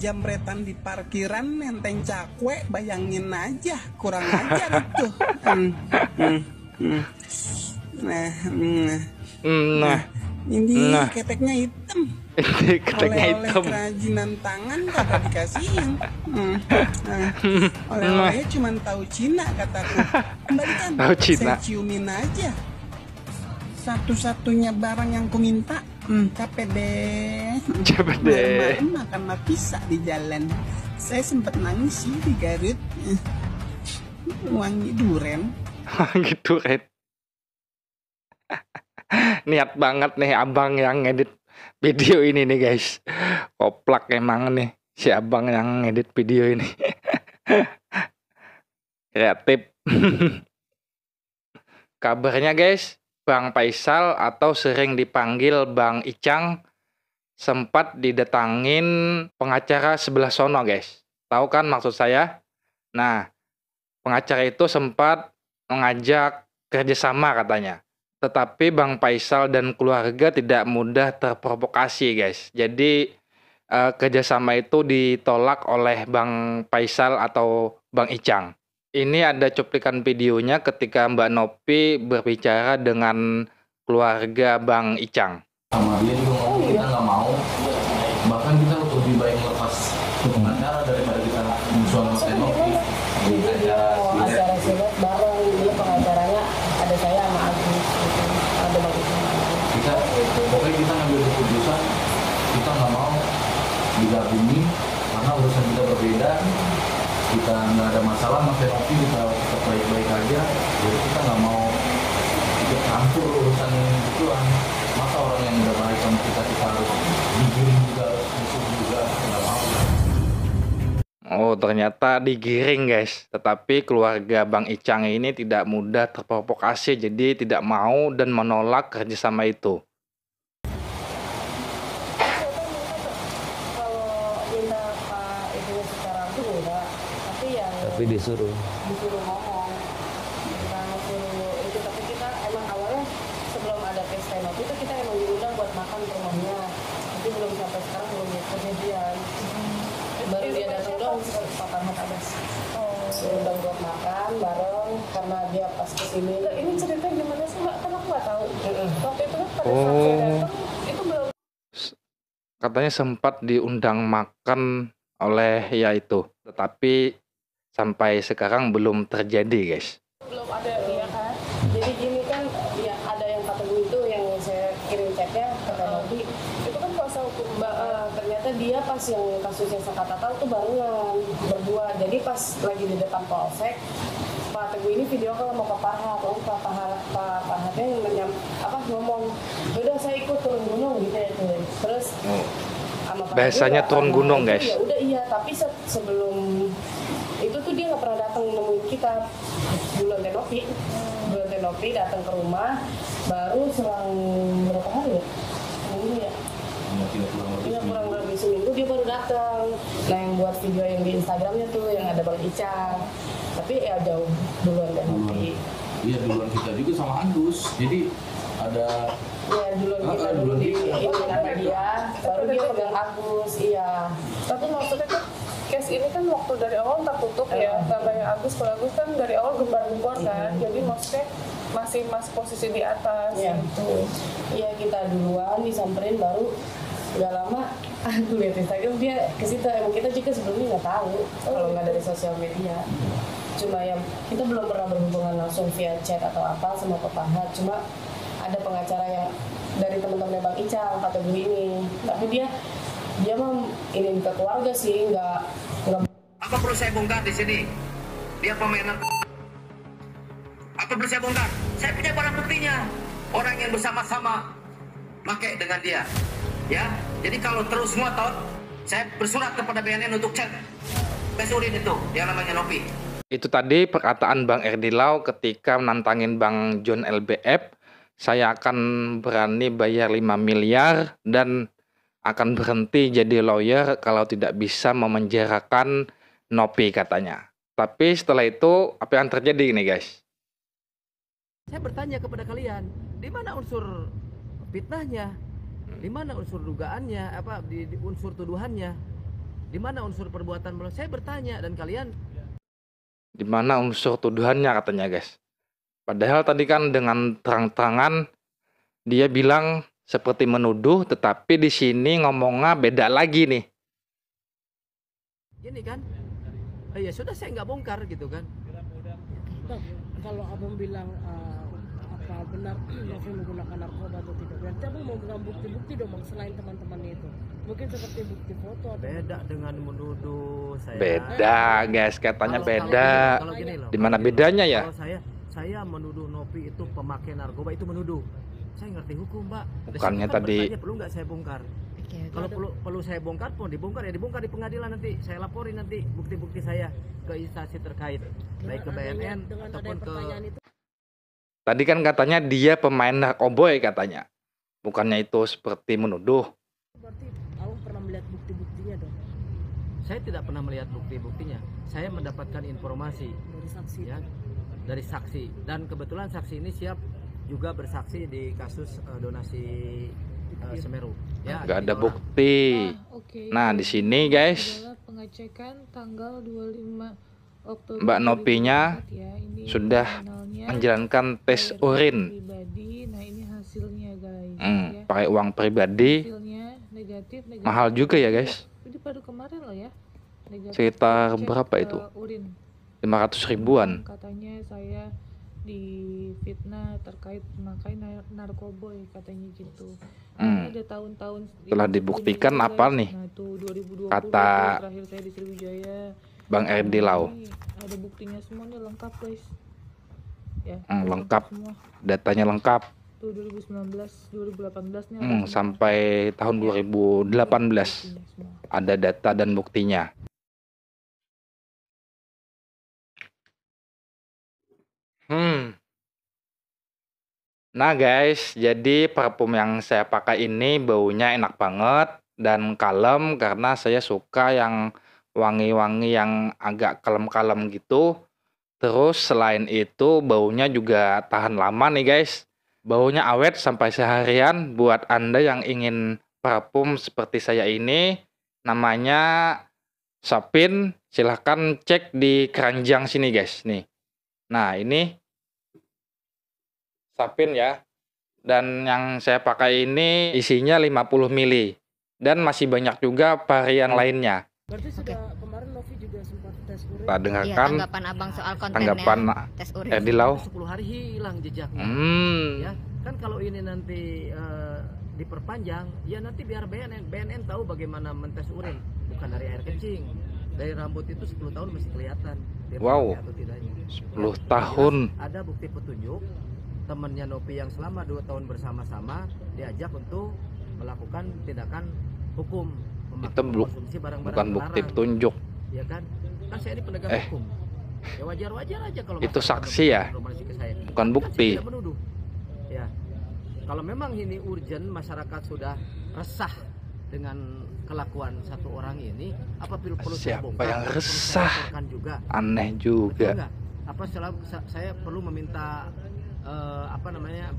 jamretan di parkiran nenteng cakwe, bayangin aja, kurang ajar itu. Nah, ini keteknya hitam. Oleh-oleh kerajinan tangan kagak dikasihin. Oleh-olehnya cuma tahu Cina kataku. Kembalikan, saya ciumin aja. Satu-satunya barang yang ku minta, capek deh. Malam-malam makan pizza di jalan. Saya sempat nangis sih di Garut. Wangi duren. Wangi duren. Niat banget nih abang yang ngedit video ini nih guys. Koplak emang nih si abang yang ngedit video ini. Kreatif. Kabarnya guys, Bang Faisal atau sering dipanggil Bang Icang sempat didatangin pengacara sebelah sono guys. Tahu kan maksud saya? Nah, pengacara itu sempat mengajak kerjasama katanya. Tetapi Bang Faisal dan keluarga tidak mudah terprovokasi guys. Jadi kerjasama itu ditolak oleh Bang Faisal atau Bang Icang. Ini ada cuplikan videonya ketika Mbak Nopi berbicara dengan keluarga Bang Icang. Sama dia juga ngomong kita nggak mau. Bahkan kita lebih baik lepas ke pengacara daripada kita musuhan sama Nopi. Di acara silet bareng dia pengacaranya ada saya sama Agus. Ada Bang Icang. Pokoknya kita ngambil keputusan kita nggak mau digabungin karena urusan kita berbeda. Kita nggak ada masalah sama Nopi, kita tetap baik-baik aja. Jadi kita nggak mau ikut campur urusan gituan. Masa orang yang udah baik sama kita harus digiring juga, harus musuh juga, nggak mau. Oh, ternyata digiring guys. Tetapi keluarga Bang Icang ini tidak mudah terprovokasi, jadi tidak mau dan menolak kerjasama itu. Tapi disuruh ngomong, suruh itu. Tapi kita emang awalnya sebelum ada pesta Nopi itu kita emang diundang buat makan ke rumahnya. Tapi belum sampai sekarang belum kejadian. Baru dia datang dong Pak Ahmad Abbas. Diundang buat makan bareng karena dia pas kesini. Ini ceritanya gimana sih Mbak? Kan aku nggak tahu. Waktu itu kan pada saat saya datang itu belum. Katanya sempat diundang makan oleh ya itu, tetapi sampai sekarang belum terjadi guys. Belum ada ya kan. Jadi gini kan ya ada yang kategori itu yang saya kirim chatnya ke Nopi. Itu kan kuasa hukum ternyata dia pas yang kasusnya Sakata tahu tuh barengan berdua. Jadi pas lagi di depan polsek Pak Teguh ini video call sama Pak Farhat. Pak Farhatnya yang ngomong, udah saya ikut turun gunung gitu ya. Terus sama Pak biasanya turun gunung guys. Ya udah iya, tapi sebelum itu tuh dia nggak pernah datang nemuin kita. Bulan Tenopi datang ke rumah baru selang berapa hari ya? Minggu ya? Iya kurang lebih seminggu dia baru datang. Nah yang buat video yang di Instagramnya tuh yang ada Bang Icang. Tapi ya jauh duluan Tenopi. Iya duluan kita juga sama Agus. Jadi ada. Iya duluan kita dulu di nama dia. Baru dia pegang Agus. Iya. Tapi maksudnya tuh case ini kan waktu dari awal tertutup ya, namanya Agus. Kalau Agus kan dari awal gembar-gembor kan, jadi maksudnya masih posisi di atas gitu. Iya kita duluan disamperin baru nggak lama aku lihat Instagram dia ke situ. Emang kita juga sebelumnya nggak tahu kalau nggak dari sosial media. Cuma yang kita belum pernah berhubungan langsung via chat atau apa sama Pak Farhat. Cuma ada pengacara yang dari teman-temannya Bang Icang Pak Teguh ini, tapi dia mah ini ke keluarga sih, nggak. Apa perlu saya bongkar di sini? Dia pemainan. Apa perlu saya bongkar? Saya punya barang buktinya. Orang yang bersama-sama pakai dengan dia. Ya, jadi kalau terus ngotot, saya bersurat kepada BNN untuk cek tes urin itu, yang namanya Nopi. Itu tadi perkataan Bang Erdilau ketika menantangin Bang John LBF. Saya akan berani bayar 5 miliar dan akan berhenti jadi lawyer kalau tidak bisa memenjarakan Nopi katanya. Tapi setelah itu apa yang terjadi nih guys? Saya bertanya kepada kalian, di mana unsur fitnahnya? Di mana unsur dugaannya? Di unsur tuduhannya? Di mana unsur perbuatan melawan? Saya bertanya dan kalian Di mana unsur tuduhannya katanya guys. Padahal tadi kan dengan terang-terangan dia bilang seperti menuduh, tetapi di sini ngomongnya beda lagi nih. ini kan, ya sudah saya nggak bongkar gitu kan. Bang, kalau abang bilang apa benar Novi menggunakan narkoba atau tidak, berarti abang mau bilang bukti-bukti dong bang selain teman-temannya itu. Mungkin seperti bukti foto atau Beda dengan menuduh saya. Beda guys, katanya beda. Kalau gini loh, Di mana bedanya ya? Kalau saya menuduh Novi itu pemakai narkoba, itu menuduh. Saya ngerti hukum, Mbak. Bukannya Saya kan tadi- bertanya, perlu nggak saya bongkar? Kalau perlu saya bongkar pun dibongkar di pengadilan nanti. Saya laporin nanti bukti-bukti saya ke instansi terkait, baik ke BNN dengan ataupun adanya ke pertanyaan itu Tadi kan katanya dia pemain narkoboy katanya. Bukannya itu seperti menuduh. berarti abang pernah melihat bukti-buktinya dong saya tidak pernah melihat bukti-buktinya. Saya mendapatkan informasi dari saksi. ya dari saksi, dan kebetulan saksi ini siap juga bersaksi di kasus donasi Semeru. Ya, Gak ada 3 orang. bukti. Oke. Nah, di sini guys, Adalah pengecekan tanggal 25 Oktober. Mbak Nopinya 2024 ya. Ini sudah nominalnya menjalankan tes bayar urin. pribadi. Nah, ini hasilnya guys. Ya. Pakai uang pribadi. Hasilnya negatif. Mahal juga ya guys. Ini baru kemarin loh ya. Negatif. Sekitar Cek, berapa itu? Urin. 500 ribuan. Katanya saya difitnah terkait memakai narkoboy katanya gitu. Ini ada tahun-tahun Telah itu dibuktikan sebelumnya, apa guys. nih? Nah, tuh 2020 Kata tuh terakhir saya di Sriwijaya. Bang RD Lau. Ini ada buktinya semuanya lengkap guys. Ya. Lengkap. Semua. Datanya lengkap. Tuh 2019, 2018 nya Sampai tahun 2018 ada data dan buktinya. Nah guys, jadi parfum yang saya pakai ini baunya enak banget dan kalem karena saya suka yang wangi-wangi yang agak kalem-kalem gitu. Terus selain itu baunya juga tahan lama nih guys. Baunya awet sampai seharian. Buat Anda yang ingin parfum seperti saya ini, namanya Sapin, silahkan cek di keranjang sini guys nih. Nah ini Sapin ya, dan yang saya pakai ini isinya 50 ml dan masih banyak juga varian lainnya. Berarti sudah kemarin Novi juga sempat tes urin. Kita dengarkan tanggapan abang soal kontennya tanggapan tes urin. Erdi Lau. 10 hari hilang jejaknya. Ya, kan kalau ini nanti diperpanjang, ya nanti biar BNN tahu bagaimana mentes urin, bukan dari air kencing. Dari rambut itu 10 tahun masih kelihatan. Dia Wow. pakai atau tidaknya. 10 tahun. Ada bukti petunjuk temannya Novi yang selama 2 tahun bersama-sama diajak untuk melakukan tindakan hukum, Itu mengkonsumsi barang-barang bukan bukti terlarang. petunjuk. Ya kan saya ini penegak hukum. Ya wajar-wajar aja kalau Itu masyarakat saksi ya? informasi ke saya. Bukan Kan bukti. saya tidak menuduh. Ya. Kalau memang ini urgent, masyarakat sudah resah dengan kelakuan satu orang ini, apa perlu saya Siapa bongkar? yang Perlu saya resah? laporkan juga? Aneh Betul juga. nggak? Apa saya perlu meminta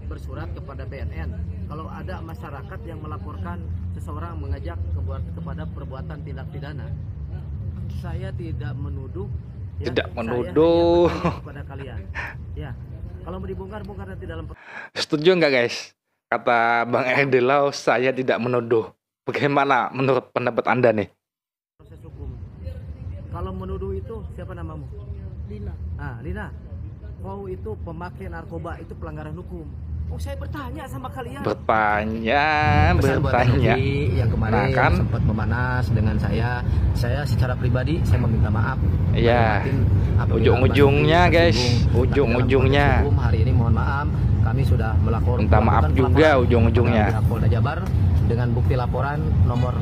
bersurat kepada BNN kalau ada masyarakat yang melaporkan seseorang mengajak kepada perbuatan tindak pidana. Saya tidak menuduh. Ya, Tidak saya menuduh. hanya bertanya kepada kalian. Ya, kalau mau dibongkar nanti dalam. Setuju nggak guys? Kata Bang Erdi Lau, saya tidak menuduh. Bagaimana menurut pendapat Anda nih? Proses hukum. Kalau menuduh itu siapa namamu? Lina. Ah, Lina. Kau itu pemakai narkoba, itu pelanggaran hukum. Oh, saya bertanya sama kalian. Bertanya. Novi yang kemarin Nah, kan? sempat memanas dengan saya secara pribadi saya meminta maaf. Iya. Apabila Ujung-ujungnya Mbak Novi guys, tersinggung, ujung-ujungnya. dalam proses hukum, hari ini mohon maaf, kami sudah melakukan Minta maaf juga pelaporan ujung-ujungnya. kepada pihak Polda Jabar dengan bukti laporan nomor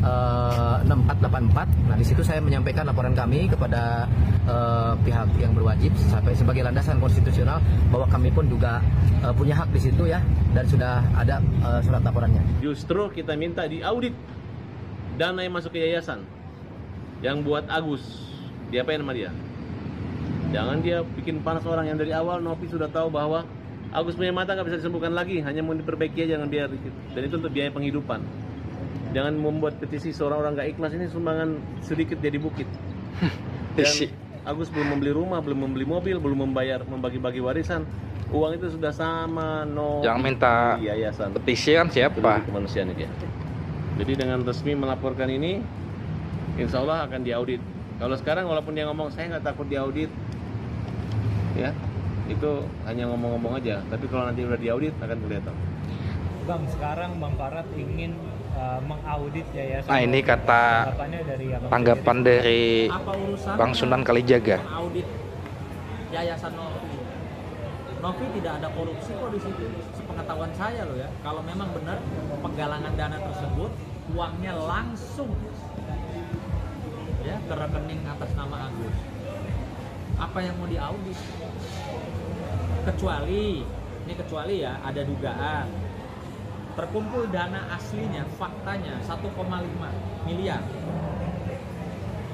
6484. Nah, di situ saya menyampaikan laporan kami kepada pihak yang berwajib sampai sebagai landasan konstitusional bahwa kami pun juga punya hak di situ ya, dan sudah ada surat laporannya. Justru kita minta diaudit dana yang masuk ke yayasan yang buat Agus, diapain sama dia? Jangan dia bikin panas orang yang dari awal Novi sudah tahu bahwa Agus punya mata nggak bisa disembuhkan lagi, hanya mau diperbaiki aja dengan biaya dikit, dan itu untuk biaya penghidupan. Jangan membuat petisi seorang orang nggak ikhlas ini sumbangan sedikit jadi bukit. Dan Agus belum membeli rumah, belum membeli mobil, belum membagi-bagi warisan. Uang itu sudah sama Jangan minta yayasan. Petisi kan siapa? Kemanusiaan dia. Jadi dengan resmi melaporkan ini, insya Allah akan diaudit. Kalau sekarang walaupun dia ngomong saya nggak takut diaudit, ya itu hanya ngomong-ngomong aja. Tapi kalau nanti udah diaudit akan kelihatan. Bang, sekarang Bang Farad ingin mengaudit yayasan. Nah, ini kata tanggapan dari Bang Sunan Kalijaga. Mengaudit yayasan Novi. Novi tidak ada korupsi kok di situ. Sepengetahuan saya loh ya. Kalau memang benar penggalangan dana tersebut uangnya langsung ya ke rekening atas nama Agus. Apa yang mau diaudit? Kecuali ya ada dugaan terkumpul dana aslinya, faktanya 1,5 miliar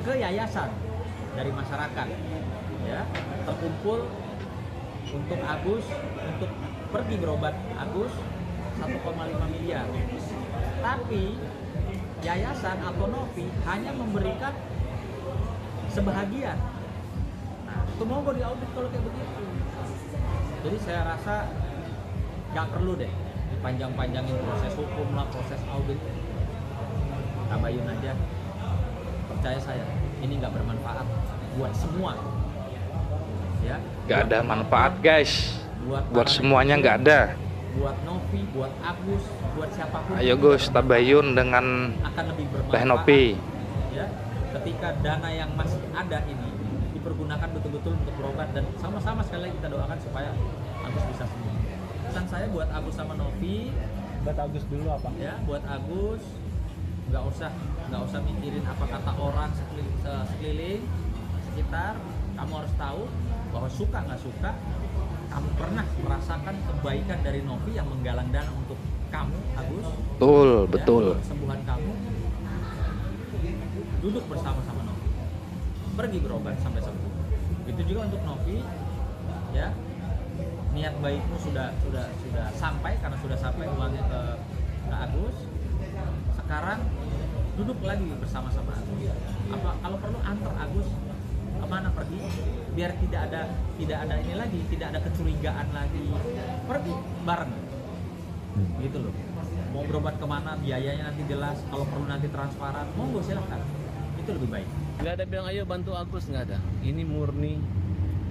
ke yayasan dari masyarakat, ya terkumpul untuk Agus, untuk pergi berobat Agus 1,5 miliar. Tapi yayasan atau Novi hanya memberikan sebahagian. Nah, itu mau diaudit kalau kayak begitu. Jadi saya rasa nggak perlu deh panjang-panjangin proses hukum lah, proses audit. Tabayun aja. Percaya saya, ini nggak bermanfaat buat semua. Ya. Nggak ada manfaat guys. Buat semuanya nggak ada. Buat Novi, buat Agus, buat siapapun. Ayo Gus, tabayun dengan akan lebih bermanfaat. Teh Novi. Ya, ketika dana yang masih ada ini dipergunakan betul-betul untuk berobat, dan sama-sama sekali lagi kita doakan supaya Agus bisa sembuh. Pesan saya buat Agus sama Novi, buat Agus dulu apa? Ya, buat Agus nggak usah mikirin apa kata orang sekeliling sekitar. Kamu harus tahu bahwa suka nggak suka, kamu pernah merasakan kebaikan dari Novi yang menggalang dana untuk kamu, Agus. Betul. Untuk kesembuhan kamu, duduk bersama-sama Novi, pergi berobat sampai sembuh. Itu juga untuk Novi, ya. Niat baikmu sudah sampai, karena sudah sampai uangnya ke Agus. Sekarang duduk lagi bersama-sama Agus. Kalau perlu antar Agus kemana pergi, biar tidak ada ini lagi, tidak ada kecurigaan lagi. Pergi bareng, gitu loh. Mau berobat kemana, biayanya nanti jelas. Kalau perlu nanti transparan, monggo silahkan. Itu lebih baik. Nggak ada bilang ayo bantu Agus, nggak ada. Ini murni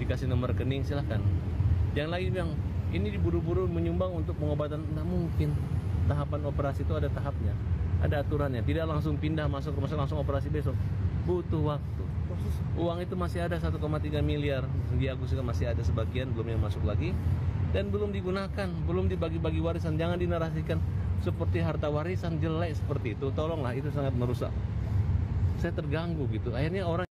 dikasih nomor rekening, silahkan. Jangan lagi bilang ini diburu-buru menyumbang untuk pengobatan. Nggak mungkin. Tahapan operasi itu ada tahapnya, ada aturannya. Tidak langsung pindah masuk rumah sakit langsung operasi besok. Butuh waktu. Uang itu masih ada 1,3 miliar di Agus juga masih ada sebagian, belum yang masuk lagi, dan belum digunakan, belum dibagi-bagi warisan. Jangan dinarasikan seperti harta warisan jelek seperti itu. Tolonglah, itu sangat merusak. Saya terganggu gitu. Akhirnya orang.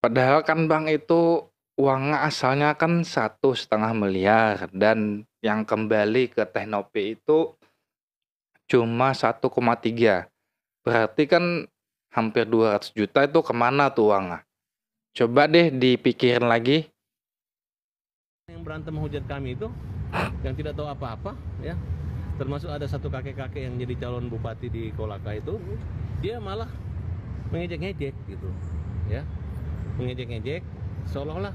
Padahal kan Bang itu uangnya asalnya kan 1,5 miliar, dan yang kembali ke Teh Novi itu cuma 1,3. Berarti kan hampir 200 juta itu kemana tuh uangnya? Coba deh dipikirin lagi. Yang berantem menghujat kami itu yang tidak tahu apa-apa, ya. Termasuk ada satu kakek-kakek yang jadi calon bupati di Kolaka itu, dia malah mengejek-ngejek gitu, ya. Mengejek-ngejek seolah-olah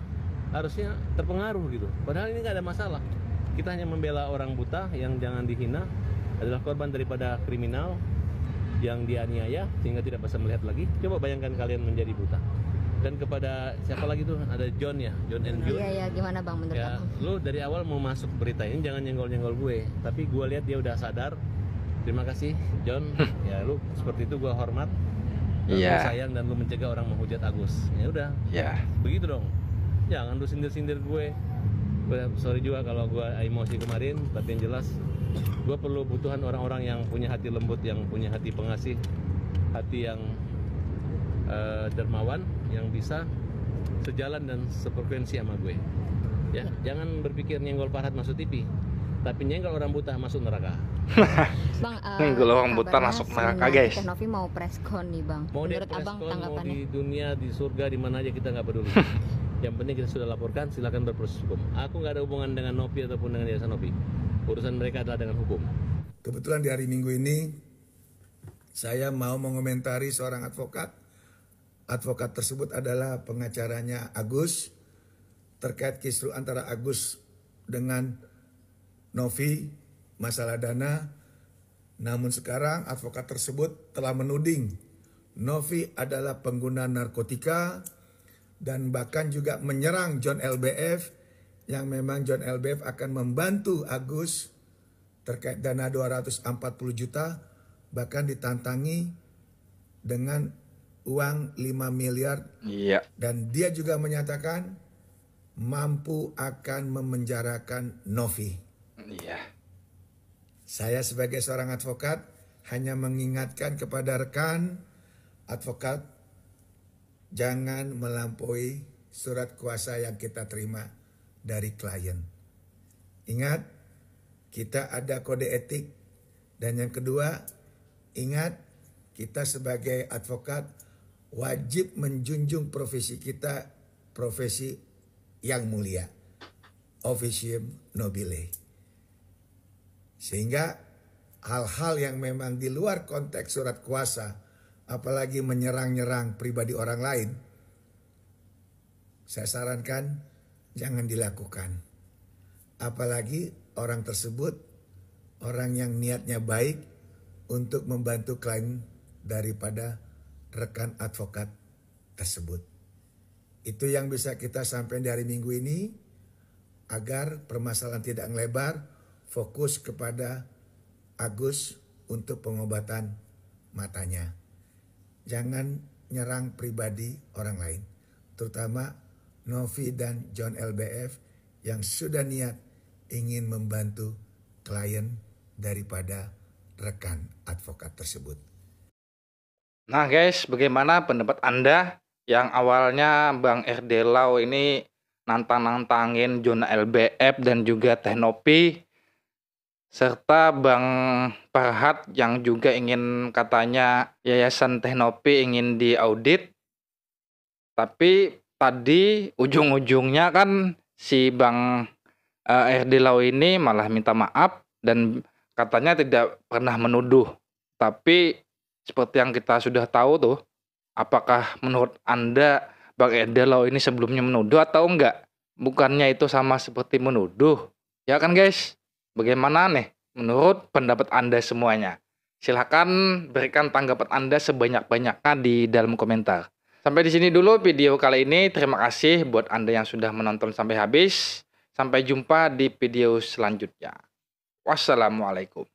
harusnya terpengaruh gitu. Padahal ini nggak ada masalah. Kita hanya membela orang buta yang jangan dihina, adalah korban daripada kriminal yang dianiaya sehingga tidak bisa melihat lagi. Coba bayangkan kalian menjadi buta. Dan kepada siapa lagi tuh, ada John ya, John and June. Iya, gimana Bang menurut ya, Abang? Lu dari awal mau masuk berita ini jangan nyenggol-nyenggol gue. Tapi gue lihat dia udah sadar. Terima kasih John. Ya lu seperti itu gue hormat. Lu sayang dan lu mencegah orang menghujat Agus. Ya udah. Ya. Begitu dong. Jangan lu sindir-sindir gue. Sorry juga kalau gue emosi kemarin, tapi yang jelas gue perlu butuhan orang-orang yang punya hati lembut, yang punya hati pengasih, hati yang dermawan, yang bisa sejalan dan sefrekuensi sama gue. Ya, jangan berpikir nyenggol Farhad masuk TV, tapi nyenggol orang buta masuk neraka. Bang, nyenggol orang buta masuk neraka, guys. Teh Novi mau preskon nih Bang. Mau menurut Abang tanggapannya? Mau di dunia, di surga, di mana aja kita nggak peduli. Yang penting kita sudah laporkan, silakan berproses hukum. Aku nggak ada hubungan dengan Novi ataupun dengan Yayasan Novi. Urusan mereka adalah dengan hukum. Kebetulan di hari Minggu ini Saya mau mengomentari seorang advokat. Advokat tersebut adalah pengacaranya Agus terkait kisru antara Agus dengan Novi masalah dana. Namun sekarang advokat tersebut telah menuding Novi adalah pengguna narkotika dan bahkan juga menyerang John LBF yang memang John LBF akan membantu Agus terkait dana 240 juta, bahkan ditantangi dengan uang 5 miliar. Iya. Dan dia juga menyatakan mampu akan memenjarakan Novi. Iya. Saya sebagai seorang advokat hanya mengingatkan kepada rekan advokat, jangan melampaui surat kuasa yang kita terima dari klien. Ingat, kita ada kode etik. Dan yang kedua, ingat, kita sebagai advokat wajib menjunjung profesi kita, profesi yang mulia. Officium nobile. Sehingga hal-hal yang memang di luar konteks surat kuasa, apalagi menyerang-nyerang pribadi orang lain, saya sarankan jangan dilakukan. Apalagi orang tersebut, orang yang niatnya baik untuk membantu klien daripada rekan advokat tersebut. Itu yang bisa kita sampaikan dari minggu ini, agar permasalahan tidak melebar, fokus kepada Agus untuk pengobatan matanya. Jangan nyerang pribadi orang lain, terutama Novi dan John LBF yang sudah niat ingin membantu klien daripada rekan advokat tersebut. Nah guys, bagaimana pendapat Anda yang awalnya Bang RD Lau ini nantang-nantangin John LBF dan juga Teh Novi, serta Bang Farhat yang juga ingin katanya Yayasan Teh Novi ingin diaudit. Tapi tadi ujung-ujungnya kan si Bang RD Lau ini malah minta maaf dan katanya tidak pernah menuduh. Tapi seperti yang kita sudah tahu tuh, apakah menurut Anda Bang RD Lau ini sebelumnya menuduh atau enggak? Bukannya itu sama seperti menuduh. Ya kan guys? Bagaimana nih menurut pendapat Anda semuanya? Silahkan berikan tanggapan Anda sebanyak-banyaknya di dalam komentar. Sampai di sini dulu video kali ini. Terima kasih buat Anda yang sudah menonton sampai habis. Sampai jumpa di video selanjutnya. Wassalamualaikum.